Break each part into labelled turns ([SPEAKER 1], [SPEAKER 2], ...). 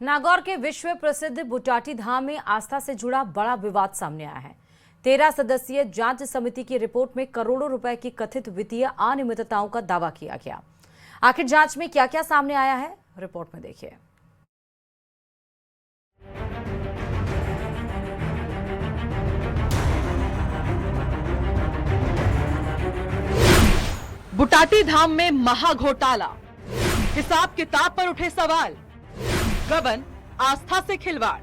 [SPEAKER 1] नागौर के विश्व प्रसिद्ध बुटाटी धाम में आस्था से जुड़ा बड़ा विवाद सामने आया है। 13 सदस्यीय जांच समिति की रिपोर्ट में करोड़ों रुपए की कथित वित्तीय अनियमितताओं का दावा किया गया। आखिर जांच में क्या क्या सामने आया है, रिपोर्ट में देखिए।
[SPEAKER 2] बुटाटी धाम में महाघोटाला, हिसाब किताब पर उठे सवाल, गबन आस्था से खिलवाड़।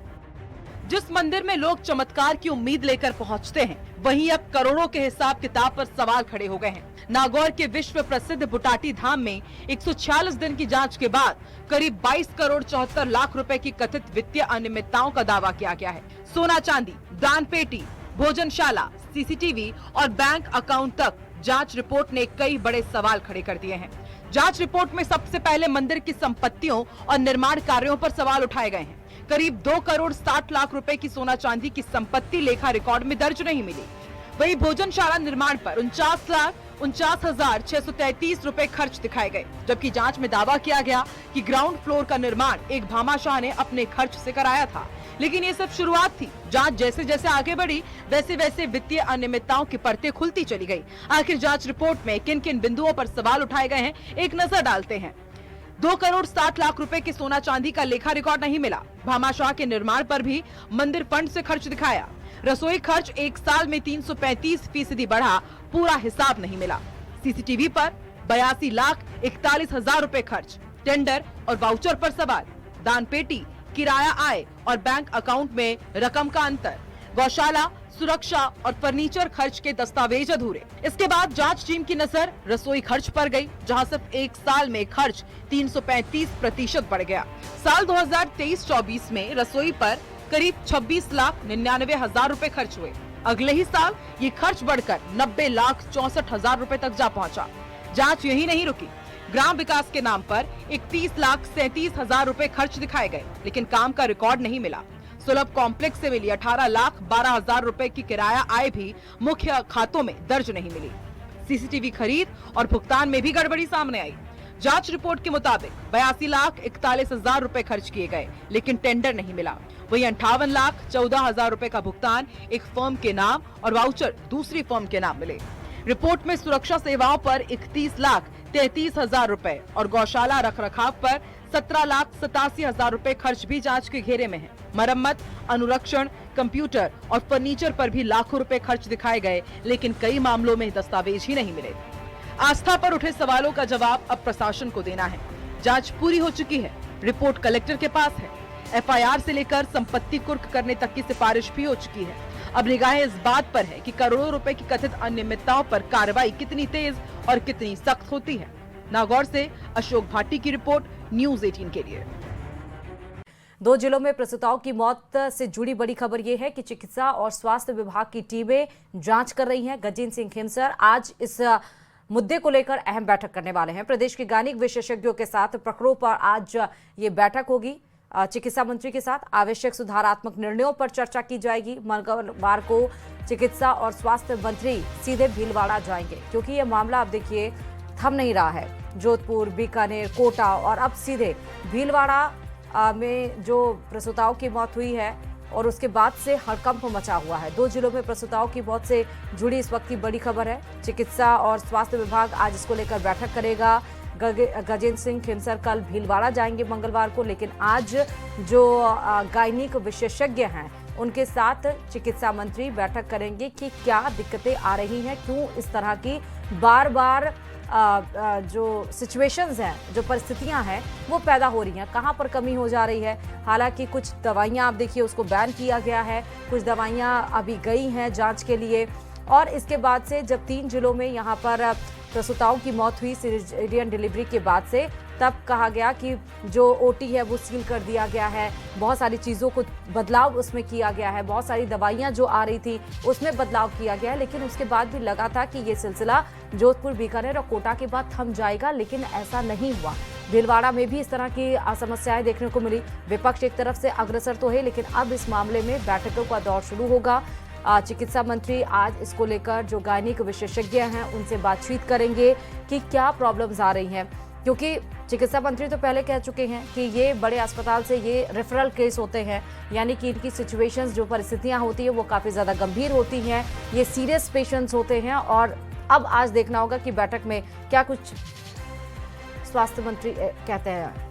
[SPEAKER 2] जिस मंदिर में लोग चमत्कार की उम्मीद लेकर पहुंचते हैं, वहीं अब करोड़ों के हिसाब किताब पर सवाल खड़े हो गए हैं। नागौर के विश्व प्रसिद्ध बुटाटी धाम में 146 दिन की जांच के बाद करीब 22 करोड़ 74 लाख रुपए की कथित वित्तीय अनियमितताओं का दावा किया गया है। सोना चांदी, दान पेटी, भोजनशाला, सीसीटीवी और बैंक अकाउंट तक जांच रिपोर्ट ने कई बड़े सवाल खड़े कर दिए हैं। जांच रिपोर्ट में सबसे पहले मंदिर की संपत्तियों और निर्माण कार्यों पर सवाल उठाए गए हैं। करीब 2 करोड़ 60 लाख रुपए की सोना चांदी की संपत्ति लेखा रिकॉर्ड में दर्ज नहीं मिली। वहीं भोजनशाला निर्माण पर 49,49,633 रुपए खर्च दिखाए गए, जबकि जांच में दावा किया गया कि ग्राउंड फ्लोर का निर्माण एक भामाशाह ने अपने खर्च से कराया था। लेकिन ये सब शुरुआत थी। जांच जैसे जैसे आगे बढ़ी, वैसे वैसे वित्तीय अनियमितताओं की परतें खुलती चली गई। आखिर जांच रिपोर्ट में किन किन बिंदुओं पर सवाल उठाए गए हैं, एक नजर डालते हैं। 2 करोड़ 60 लाख रुपए की सोना चांदी का लेखा रिकॉर्ड नहीं मिला। भामाशाह के निर्माण पर भी मंदिर फंड से खर्च दिखाया। रसोई खर्च एक साल में 335% बढ़ा, पूरा हिसाब नहीं मिला। सीसीटीवी पर 82,41,000 रुपए खर्च। टेंडर और वाउचर पर सवाल। दान पेटी, किराया आय और बैंक अकाउंट में रकम का अंतर। गौशाला, सुरक्षा और फर्नीचर खर्च के दस्तावेज अधूरे। इसके बाद जांच टीम की नजर रसोई खर्च पर गई, जहां सिर्फ एक साल में खर्च 335% बढ़ गया। साल 2023-24 में रसोई पर करीब 26,99,000 रुपए खर्च हुए। अगले ही साल ये खर्च बढ़कर 90,64,000 रुपए तक जा पहुंचा। जांच यही नहीं रुकी। ग्राम विकास के नाम पर 31,37,000 रुपए खर्च दिखाए गए, लेकिन काम का रिकॉर्ड नहीं मिला। सुलभ कॉम्प्लेक्स से मिली 18,12,000 रुपए की किराया आय भी मुख्य खातों में दर्ज नहीं मिली। सीसीटीवी खरीद और भुगतान में भी गड़बड़ी सामने आई। जांच रिपोर्ट के मुताबिक 82,41,000 रुपए खर्च किए गए, लेकिन टेंडर नहीं मिला। वहीं 58,14,000 रुपए का भुगतान एक फर्म के नाम और वाउचर दूसरी फर्म के नाम मिले। रिपोर्ट में सुरक्षा सेवाओं पर 31,33,000 रुपए और गौशाला रखरखाव पर 17,87,000 रुपए खर्च भी जांच के घेरे में है। मरम्मत, अनुरक्षण, कंप्यूटर और फर्नीचर पर भी लाखों रुपए खर्च दिखाए गए, लेकिन कई मामलों में दस्तावेज ही नहीं मिले। आस्था पर उठे सवालों का जवाब अब प्रशासन को देना है। जांच पूरी हो चुकी है, रिपोर्ट कलेक्टर के पास है। एफआईआर से लेकर संपत्ति कुर्क करने तक की सिफारिश भी हो चुकी है। अब निगाहें इस बात पर है कि करोड़ों रुपए की कथित अनियमितताओं पर कार्रवाई कितनी तेज और कितनी सख्त होती है। नागौर से अशोक भाटी की रिपोर्ट, न्यूज़ 18 के लिए।
[SPEAKER 1] 2 जिलों में प्रसूताओं की मौत से जुड़ी बड़ी खबर यह है कि चिकित्सा और स्वास्थ्य विभाग की टीमें जांच कर रही हैं। गजेंद्र सिंह खेमसर आज इस मुद्दे को लेकर अहम बैठक करने वाले हैं। प्रदेश के गायनिक विशेषज्ञों के साथ प्रकरणों पर आज ये बैठक होगी। चिकित्सा मंत्री के साथ आवश्यक सुधारात्मक निर्णयों पर चर्चा की जाएगी। मंगलवार को चिकित्सा और स्वास्थ्य मंत्री सीधे भीलवाड़ा जाएंगे, क्योंकि ये मामला अब देखिए थम नहीं रहा है। जोधपुर, बीकानेर, कोटा और अब सीधे भीलवाड़ा में जो प्रसूताओं की मौत हुई है और उसके बाद से हड़कंप मचा हुआ है। 2 जिलों में प्रसूताओं की मौत से जुड़ी इस वक्त की बड़ी खबर है। चिकित्सा और स्वास्थ्य विभाग आज इसको लेकर बैठक करेगा। गजेंद्र सिंह खेमसर कल भीलवाड़ा जाएंगे मंगलवार को, लेकिन आज जो गायनिक विशेषज्ञ हैं उनके साथ चिकित्सा मंत्री बैठक करेंगे कि क्या दिक्कतें आ रही हैं, क्यों इस तरह की बार बार जो सिचुएशंस हैं, जो परिस्थितियां हैं वो पैदा हो रही हैं, कहां पर कमी हो जा रही है। हालांकि कुछ दवाइयां आप देखिए उसको बैन किया गया है, कुछ दवाइयां अभी गई हैं जांच के लिए। और इसके बाद से जब 3 जिलों में यहां पर प्रसूताओं की मौत हुई सिजेरियन डिलीवरी के बाद से, तब कहा गया कि जो ओटी है वो सील कर दिया गया है। बहुत सारी चीज़ों को बदलाव उसमें किया गया है, बहुत सारी दवाइयां जो आ रही थी उसमें बदलाव किया गया है। लेकिन उसके बाद भी लगा था कि ये सिलसिला जोधपुर, बीकानेर और कोटा के बाद थम जाएगा, लेकिन ऐसा नहीं हुआ। भीलवाड़ा में भी इस तरह की समस्याएं देखने को मिली। विपक्ष एक तरफ से अग्रसर तो है, लेकिन अब इस मामले में बैठकों का दौर शुरू होगा। चिकित्सा मंत्री आज इसको लेकर जो गायनिक विशेषज्ञ हैं उनसे बातचीत करेंगे कि क्या प्रॉब्लम्स आ रही हैं, क्योंकि चिकित्सा मंत्री तो पहले कह चुके हैं कि ये बड़े अस्पताल से ये रेफरल केस होते हैं, यानी कि इनकी सिचुएशंस, जो परिस्थितियां होती है वो काफ़ी ज़्यादा गंभीर होती हैं, ये सीरियस पेशेंट्स होते हैं। और अब आज देखना होगा कि बैठक में क्या कुछ स्वास्थ्य मंत्री कहते हैं।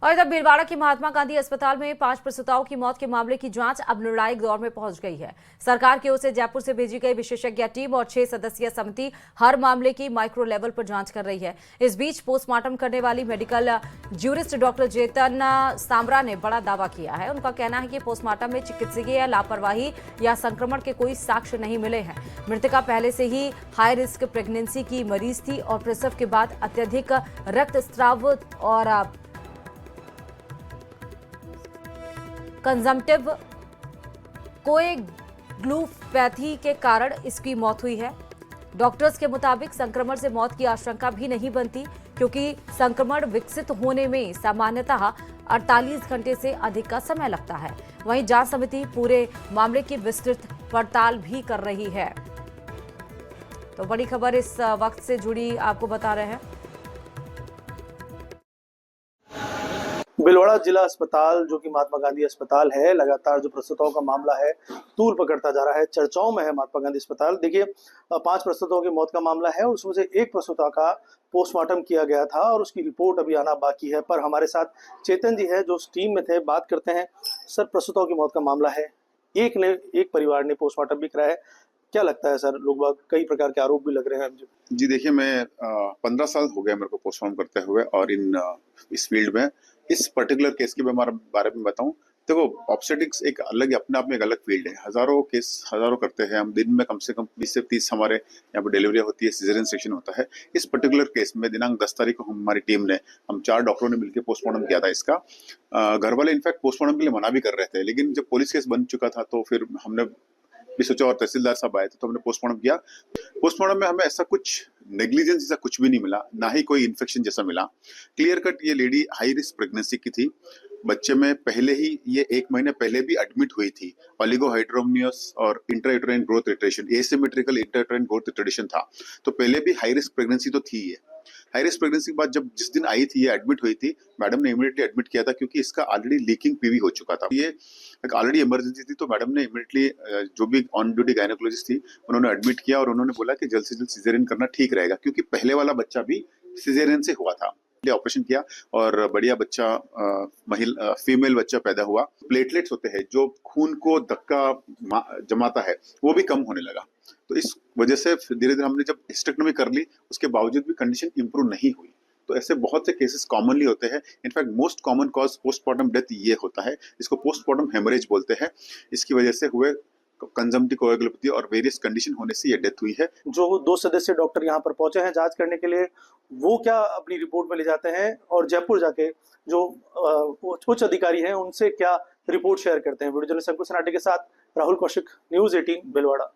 [SPEAKER 1] और इधर भीलवाड़ा के महात्मा गांधी अस्पताल में 5 प्रसूताओं की मौत के मामले की जांच अब निर्णायक दौर में पहुंच गई है। सरकार की ओर से जयपुर से भेजी गई विशेषज्ञ टीम और 6 सदस्यीय समिति हर मामले की माइक्रो लेवल पर जांच कर रही है। इस बीच पोस्टमार्टम करने वाली मेडिकल ज्यूरिस्ट डॉक्टर चेतन सांबरा ने बड़ा दावा किया है। उनका कहना है कि पोस्टमार्टम में चिकित्सकीय लापरवाही या संक्रमण के कोई साक्ष्य नहीं मिले हैं। मृतका पहले से ही हाई रिस्क प्रेगनेंसी की मरीज थी और प्रसव के बाद अत्यधिक रक्तस्राव और कंजम्पटिव कोएगुलोपैथी के कारण इसकी मौत हुई है। डॉक्टर्स के मुताबिक संक्रमण से मौत की आशंका भी नहीं बनती, क्योंकि संक्रमण विकसित होने में सामान्यतः 48 घंटे से अधिक का समय लगता है। वहीं जांच समिति पूरे मामले की विस्तृत पड़ताल भी कर रही है। तो बड़ी खबर इस वक्त से जुड़ी आपको बता रहे हैं।
[SPEAKER 3] भीलवाड़ा जिला अस्पताल जो कि महात्मा गांधी अस्पताल है, लगातार जो प्रसूताओं का मामला है तूल पकड़ता जा रहा है, चर्चाओं में है महात्मा गांधी अस्पताल। देखिए 5 प्रसूताओं की मौत का मामला है और उसमें से एक प्रसूता का पोस्टमार्टम किया गया था और उसकी रिपोर्ट अभी आना बाकी है। पर हमारे साथ चेतन जी है जो उस टीम में थे, बात करते हैं। सर, प्रसूताओं की मौत का मामला है, एक परिवार ने पोस्टमार्टम भी कराया है, क्या लगता है सर? लोग कई प्रकार के आरोप भी लग रहे हैं
[SPEAKER 4] जी। देखिए, मैं 15 साल हो गया मेरे को पोस्टमार्टम करते हुए और इस फील्ड में इस पर्टिकुलर केस के बारे में बताऊं तो ऑब्स्टेटिक्स एक अलग, अपने आप में एक अलग फील्ड है। हजारों करते हैं हम दिन में, कम से कम 20 से 30 हमारे यहाँ पर डिलीवरी होती है, सिजेरियन सेक्शन होता है। इस पर्टिकुलर केस में दिनांक 10 तारीख को हमारी टीम ने, हम 4 डॉक्टरों ने मिलकर पोस्टमार्टम किया था इसका। घर वाले इनफैक्ट पोस्टमार्टम के लिए मना भी कर रहे थे, लेकिन जब पुलिस केस बन चुका था तो फिर हमने भी सोचा और तहसीलदार साहब आए थे तो हमने पोस्टमार्टम किया। पोस्टमार्टम में हमें ऐसा कुछ नेग्लिजेंस जैसा कुछ भी नहीं मिला, ना ही कोई इन्फेक्शन जैसा मिला। क्लियर कट ये लेडी हाई रिस्क प्रेगनेंसी की थी। बच्चे में पहले ही ये 1 महीने पहले भी एडमिट हुई थी। ओलिगोहाइड्रोमियस और intrauterine growth retardation, asymmetrical intrauterine growth retardation था, तो पहले भी हाई रिस्क प्रेगनेंसी तो थी। ये हाई रिस्क प्रेगनेंसी के बाद जब जिस दिन आई थी, ये एडमिट हुई थी, मैडम ने इमीडिएटली एडमिट किया था क्योंकि इसका ऑलरेडी लीकिंग पीवी हो चुका था। ये एक ऑलरेडी इमरजेंसी थी, तो मैडम ने इमीडिएटली जो भी ऑन ड्यूटी गायनेकोलॉजिस्ट थी उन्होंने एडमिट किया और उन्होंने बोला कि जल्द से जल्द सिजेरियन करना ठीक रहेगा, क्योंकि पहले वाला बच्चा भी सिजेरियन से हुआ था। ऑपरेशन किया और बढ़िया बच्चा, फीमेल बच्चा पैदा हुआ। प्लेटलेट्स होते हैं जो खून को धक्का जमाता है, वो भी कम होने लगा। तो इस वजह से धीरे धीरे हमने जब हिस्टेक्टोमी कर ली, उसके बावजूद भी कंडीशन इंप्रूव नहीं हुई। तो ऐसे बहुत से केसेस कॉमनली होते हैं। In fact most common cause postmortem death ये होता है, इसको पोस्टमार्टम हेमरेज बोलते हैं। इसकी वजह से हुए कंजम्पटिव कोएगुलोपैथी और वेरियस कंडीशन होने से ये डेथ हुई है। जो
[SPEAKER 3] 2 सदस्य डॉक्टर यहाँ पर पहुंचे हैं जांच करने के लिए, वो क्या अपनी रिपोर्ट में ले जाते हैं और जयपुर जाके जो उच्च अधिकारी हैं उनसे क्या रिपोर्ट शेयर करते हैं? वीडियो जर्नलिस्ट अंकुश सनाटे के साथ राहुल कौशिक, न्यूज़ 18 भीलवाड़ा।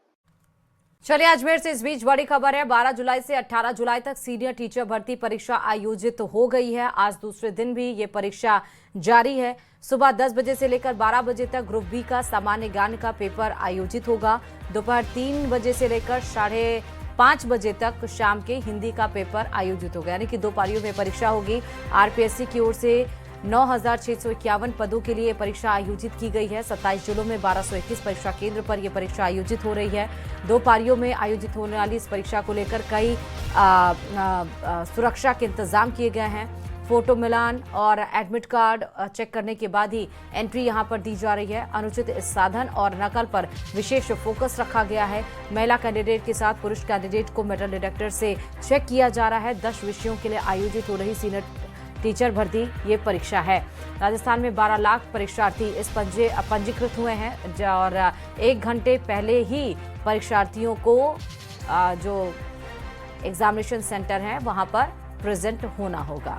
[SPEAKER 1] चलिए, अजमेर से इस बीच बड़ी खबर है। 12 जुलाई से 18 जुलाई तक सीनियर टीचर भर्ती परीक्षा आयोजित हो गई है। आज दूसरे दिन भी ये परीक्षा जारी है। सुबह 10 बजे से लेकर 12 बजे तक ग्रुप बी का सामान्य ज्ञान का पेपर आयोजित होगा। दोपहर 3 बजे से लेकर 5:30 बजे तक शाम के हिंदी का पेपर आयोजित होगा, यानी कि 2 पारियों में परीक्षा होगी। आरपीएससी की ओर से 9,651 पदों के लिए परीक्षा आयोजित की गई है। 27 जिलों में 1221 परीक्षा केंद्र पर यह परीक्षा आयोजित हो रही है। 2 पारियों में आयोजित होने वाली इस परीक्षा को लेकर कई सुरक्षा के इंतजाम किए गए हैं। फोटो मिलान और एडमिट कार्ड चेक करने के बाद ही एंट्री यहां पर दी जा रही है। अनुचित साधन और नकल पर विशेष फोकस रखा गया है। महिला कैंडिडेट के साथ पुरुष कैंडिडेट को मेटल डिटेक्टर से चेक किया जा रहा है। 10 विषयों के लिए आयोजित हो रही सीनियर टीचर भर्ती ये परीक्षा है। राजस्थान में 12 लाख परीक्षार्थी इस पंजीकृत हुए हैं और 1 घंटे पहले ही परीक्षार्थियों को जो एग्जामिनेशन सेंटर है वहां पर प्रेजेंट होना होगा।